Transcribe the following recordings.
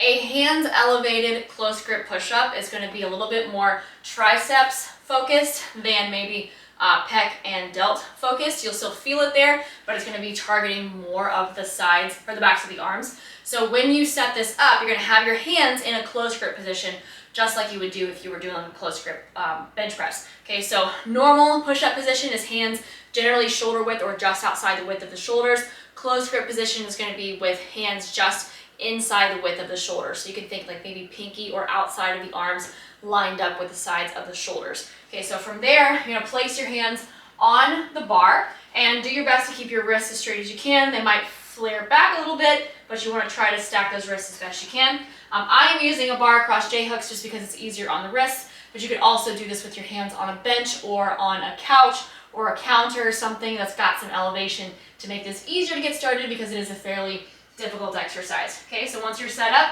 A hands elevated close grip push-up is going to be a little bit more triceps focused than maybe pec and delt focused. You'll still feel it there, but it's going to be targeting more of the sides or the backs of the arms. So when you set this up, you're going to have your hands in a close grip position, just like you would do if you were doing a close grip bench press. Okay, so normal push-up position is hands generally shoulder width or just outside the width of the shoulders. Close grip position is going to be with hands just inside the width of the shoulders. So you can think like maybe pinky or outside of the arms lined up with the sides of the shoulders. Okay, so from there, you're going to place your hands on the bar and do your best to keep your wrists as straight as you can. They might flare back a little bit, but you want to try to stack those wrists as best you can. I am using a bar across J-hooks just because it's easier on the wrists, but you could also do this with your hands on a bench or on a couch or a counter or something that's got some elevation to make this easier to get started, because it is a fairly difficult exercise. Okay, so once you're set up,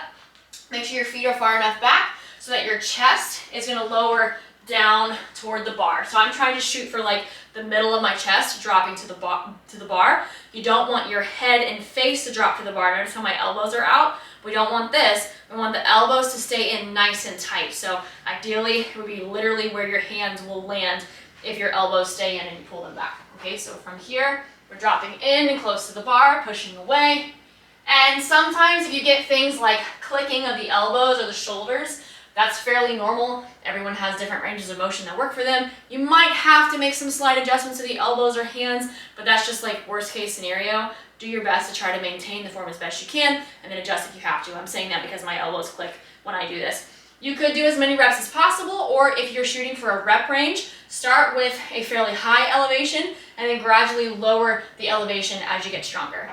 make sure your feet are far enough back so that your chest is going to lower down toward the bar. So I'm trying to shoot for like the middle of my chest, dropping to the bar. You don't want your head and face to drop to the bar. Notice how my elbows are out. We don't want this. We want the elbows to stay in nice and tight. So ideally, it would be literally where your hands will land if your elbows stay in and you pull them back. Okay, so from here, we're dropping in and close to the bar, pushing away. And sometimes if you get things like clicking of the elbows or the shoulders, that's fairly normal. Everyone has different ranges of motion that work for them. You might have to make some slight adjustments to the elbows or hands, but that's just like worst case scenario. Do your best to try to maintain the form as best you can and then adjust if you have to. I'm saying that because my elbows click when I do this. You could do as many reps as possible, or if you're shooting for a rep range, start with a fairly high elevation and then gradually lower the elevation as you get stronger.